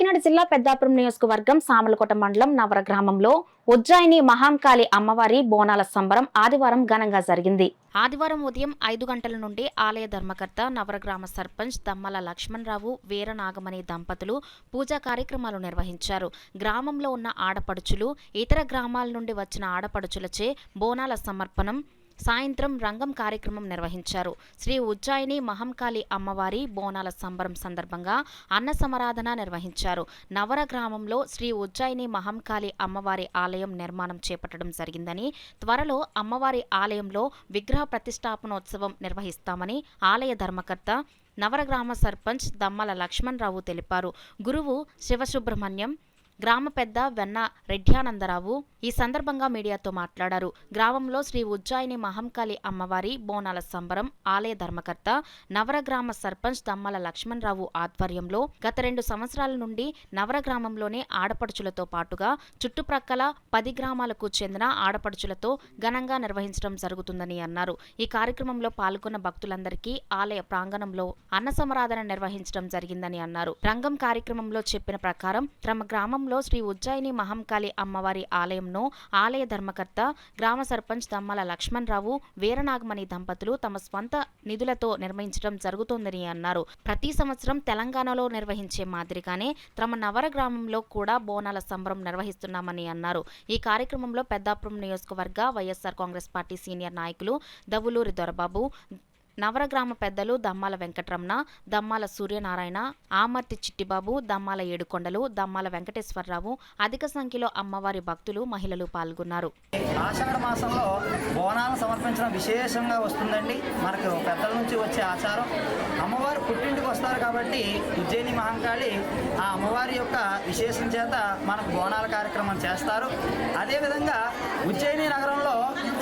కాకినాడ జిల్లా పెద్దాపురం నియోజకవర్గం సామలకోట మండలం నవర గ్రామంలో ఉజ్జయిని మహాంకాళి అమ్మవారి బోనాల సంబరం ఆదివారం ఘనంగా జరిగింది. ఆదివారం ఉదయం 5 గంటల నుండి ఆలయ ధర్మకర్త నవర గ్రామ సర్పంచ్ దమ్మల లక్ష్మణరావు వీరనాగమణి దంపతులు పూజా కార్యక్రమాలు నిర్వహించారు. గ్రామంలో ఉన్న ఆడపడుచులు, ఇతర గ్రామాల నుండి వచ్చిన ఆడపడుచులచే బోనాల సమర్పణం, సాయంత్రం రంగం కార్యక్రమం నిర్వహించారు. శ్రీ ఉజ్జయిని మహంకాళి అమ్మవారి బోనాల సంబరం సందర్భంగా అన్న సమారాధన నిర్వహించారు. నవర గ్రామంలో శ్రీ ఉజ్జయిని మహంకాళి అమ్మవారి ఆలయం నిర్మాణం చేపట్టడం జరిగిందని, త్వరలో అమ్మవారి ఆలయంలో విగ్రహ ప్రతిష్టాపనోత్సవం నిర్వహిస్తామని ఆలయ ధర్మకర్త నవర గ్రామ సర్పంచ్ దమ్మల లక్ష్మణరావు తెలిపారు. గురువు శివసుబ్రహ్మణ్యం, గ్రామ పెద్ద వెన్న రెడ్యానందరావు ఈ సందర్భంగా మీడియాతో మాట్లాడారు. గ్రామంలో శ్రీ ఉజ్జయిని మహంకాళి అమ్మవారి బోనాల సంబరం ఆలయ ధర్మకర్త నవర గ్రామ సర్పంచ్ దమ్మల లక్ష్మణరావు ఆధ్వర్యంలో గత 2 సంవత్సరాల నుండి నవర గ్రామంలోనే ఆడపడుచులతో పాటుగా చుట్టుప్రక్కల 10 గ్రామాలకు చెందిన ఆడపడుచులతో ఘనంగా నిర్వహించడం జరుగుతుందని అన్నారు. ఈ కార్యక్రమంలో పాల్గొన్న భక్తులందరికీ ఆలయ ప్రాంగణంలో అన్న సమారాధన నిర్వహించడం జరిగిందని అన్నారు. రంగం కార్యక్రమంలో చెప్పిన ప్రకారం తమ గ్రామంలో శ్రీ ఉజ్జయిని మహంకాళి అమ్మవారి ఆలయంను ఆలయ ధర్మకర్త గ్రామ సర్పంచ్ దమ్మల లక్ష్మణరావు వీరనాగమణి దంపతులు తమ స్వంత నిధులతో నిర్మించడం జరుగుతోందని అన్నారు. ప్రతి సంవత్సరం తెలంగాణలో నిర్వహించే మాదిరిగానే తమ నవర గ్రామంలో కూడా బోనాల సంబరం నిర్వహిస్తున్నామని అన్నారు. ఈ కార్యక్రమంలో పెద్దాపురం నియోజకవర్గ వైఎస్ఆర్ కాంగ్రెస్ పార్టీ సీనియర్ నాయకులు దవులూరి దొరబాబు, నవర గ్రామ పెద్దలు దమ్మాల వెంకటరమణ, దమ్మాల సూర్యనారాయణ, ఆమర్తి చిట్టిబాబు, దమ్మాల ఏడుకొండలు, దమ్మాల వెంకటేశ్వరరావు, అధిక సంఖ్యలో అమ్మవారి భక్తులు, మహిళలు పాల్గొన్నారు. ఆషాఢ మాసంలో బోనాలను సమర్పించడం విశేషంగా వస్తుందండి. మనకు పెద్దల నుంచి వచ్చే ఆచారం. అమ్మవారు పుట్టింటికి వస్తారు కాబట్టి ఉజ్జయిని మహంకాళి ఆ అమ్మవారి యొక్క విశేషం చేత మనకు బోనాల కార్యక్రమం చేస్తారు. అదేవిధంగా ఉజ్జయిని నగరంలో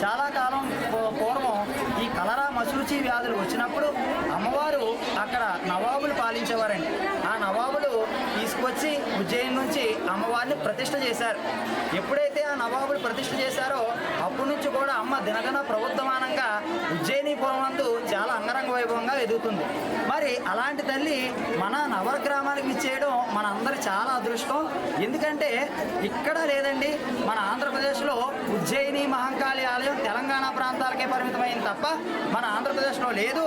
చాలా కాలం పూర్వం ఈ కలరా మసూచి వ్యాధులు వచ్చినప్పుడు అమ్మవారు అక్కడ నవాబులు పాలించేవారండి. ఆ నవాబులు తీసుకొచ్చి ఉజ్జయిని నుంచి అమ్మవారిని ప్రతిష్ఠ చేశారు. ఎప్పుడైతే ఆ నవాబులు ప్రతిష్ఠ చేశారో అప్పటి నుంచి కూడా అమ్మ దినదిన ప్రవర్ధమానంగా ఉజ్జయినిపురం నందు చాలా అంగరంగ వైభవంగా ఎదుగుతుంది. మరి అలాంటి తల్లి మన నవర గ్రామానికి ఇచ్చేయడం మన అందరి చాలా అదృష్టం. ఎందుకంటే ఇక్కడ లేదండి, మన ఆంధ్రప్రదేశ్లో ఉజ్జయిని మహంకాళి ఆలయం తెలంగాణ ప్రాంతాలకే పరిమితమైంది తప్ప మన ఆంధ్రప్రదేశ్లో లేదు.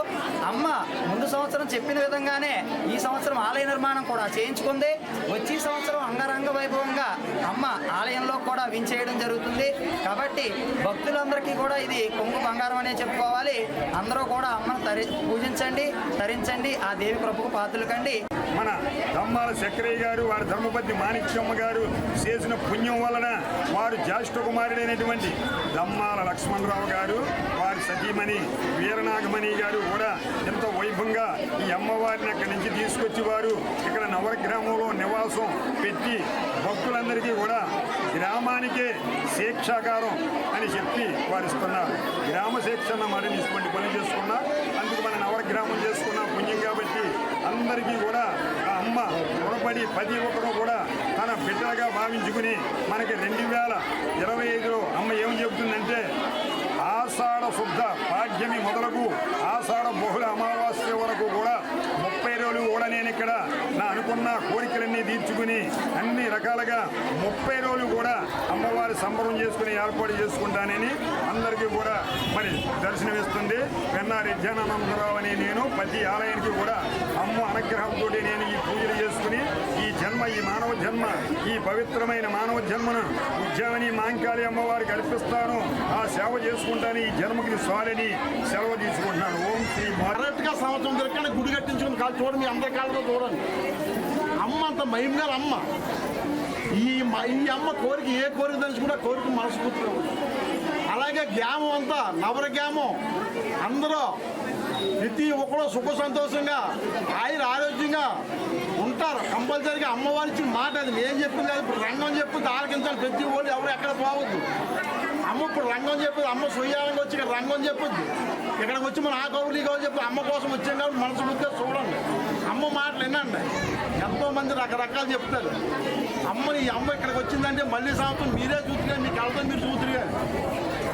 అమ్మ ముందు సంవత్సరం చెప్పిన విధంగానే ఈ సంవత్సరం ఆలయ నిర్మాణం కూడా చేయించుకుంది. వచ్చే సంవత్సరం అంగరంగ వైభవంగా అమ్మ ఆలయంలో కూడా వించేయడం జరుగుతుంది. కాబట్టి భక్తులందరికీ కూడా ఇది కొంగు బంగారం అనే చెప్పుకోవాలి. అందరూ కూడా అమ్మను పూజించండి, తరించండి, ఆ దేవి కృపకు పాత్రలు కండి. మన దమ్మాల చక్రయ్య గారు, వారి ధర్మపతి మాణిక్యమ్మ గారు చేసిన పుణ్యం వలన వారు జ్యేష్ఠ కుమారుడైనటువంటి దమ్మాల లక్ష్మణరావు గారు, వారి సతీమణి వీరనాగమణి గారు కూడా ఎంతో వైభవంగా ఈ అమ్మవారిని అక్కడి నుంచి తీసుకొచ్చి వారు ఇక్కడ నవర గ్రామంలో నివాసం పెట్టి భక్తులందరికీ కూడా గ్రామానికే శిక్షాకారం అని చెప్పి వారు ఇస్తున్నారు. గ్రామ శిక్షణ మరిన్ని ఇటువంటి పని చేసుకున్నా అందుకు మన నవర గ్రామం చేసుకున్న పుణ్యం కాబట్టి అందరికీ కూడా ఆ అమ్మ రుణపడి ప్రతి ఒక్కరూ కూడా తన బిడ్డగా భావించుకుని మనకి 2025లో అమ్మ ఏం చెబుతుందంటే ఆషాఢ శుద్ధ పాడ్యమి మొదలకు ఆషాఢ బహుళ అమావాస్య వరకు కూడా 30 రోజులు కూడా నేను ఇక్కడ నా అనుకున్న కోరికలన్నీ తీర్చుకుని అన్ని రకాలుగా 30 రోజులు కూడా అమ్మవారి సంబరం చేసుకుని ఏర్పాటు చేసుకుంటానని అందరికీ కూడా మరి దర్శనమిస్తుంది. వెన్న రెడ్యానందరావు అని నేను ప్రతి ఆలయానికి కూడా అమ్మ అనుగ్రహంతో నేను ఈ పూజలు చేసుకుని ఈ జన్మ, ఈ మానవ జన్మ, ఈ పవిత్రమైన మానవ జన్మను ఉజ్జయిని మహంకాళి అమ్మవారికి అర్పిస్తాను, ఆ సేవ చేసుకుంటాను, ఈ జన్మకి స్వాలిని సెలవు తీసుకుంటున్నాను. ఓం శ్రీ కరెక్ట్గా సంవత్సరం దొరికిన గుడి కట్టించుకుని కాదు చూడండి, మీ అందరి కాళ్ళతో చూడండి. అమ్మ అంత మహిమగా అమ్మ. ఈ అమ్మ కోరిక ఏ కోరిక తెలుసుకుంటే కోరిక మనస్ఫూర్తిగా ఉంది. అలాగే గ్రామం అంతా నవర గ్రామం అందరూ ప్రతి ఒక్కరు సుఖ సంతోషంగా ఆరోగ్యంగా ఉంటారు. కంపల్సరీగా అమ్మవారి ఇచ్చిన మాట అది నేను చెప్పింది కాదు. ఇప్పుడు రంగం చెప్పింది ఆలకించాలి. ప్రతి వాళ్ళు ఎవరు ఎక్కడ పోవద్దు. అమ్మ ఇప్పుడు రంగం చెప్పింది, అమ్మ సుయ్యాలంగా వచ్చి ఇక్కడ రంగం చెప్పుద్ది. ఇక్కడికి వచ్చి మన ఆ కౌలు ఈ కౌలు చెప్పి అమ్మ కోసం వచ్చాం కాబట్టి మనసు బుద్ధిగా చూడండి. అమ్మ మాటలు వినండి. ఎంతోమంది రకరకాలు చెప్తారు. ఈ అమ్మ ఇక్కడికి వచ్చిందంటే మళ్ళీ సంవత్సరం మీరే చూస్తున్నారు, మీ కళ్ళతో మీరు చూతురు కానీ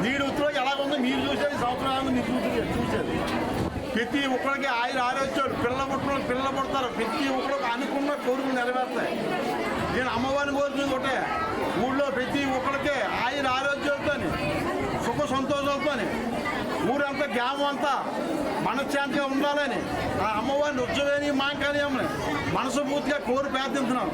మీరు ఉత్తరం ఎలాగుందో మీరు చూసేది, సంవత్సరం ఎలాగో మీరు చూసేది. ప్రతి ఒక్కరికి ఆరోగ్యాలు పిల్ల పుట్టిన పిల్లలు పుడతారు. ప్రతి ఒక్కరికి అనుకున్న కోరికలు నెరవేరుతాయి. నేను అమ్మవారిని కోరుతుంది ఒకటే, ఊళ్ళో ప్రతి ఒక్కరికి ఆయన ఆరోగ్యాలతో సుఖ సంతోషాలతో ఊరంతా గ్రామం అంతా మనశ్శాంతిగా ఉండాలని ఆ అమ్మవారిని ఉజ్జవేని మాంకాళి అమ్మని మనస్ఫూర్తిగా కోరి ప్రార్థించున్నాను.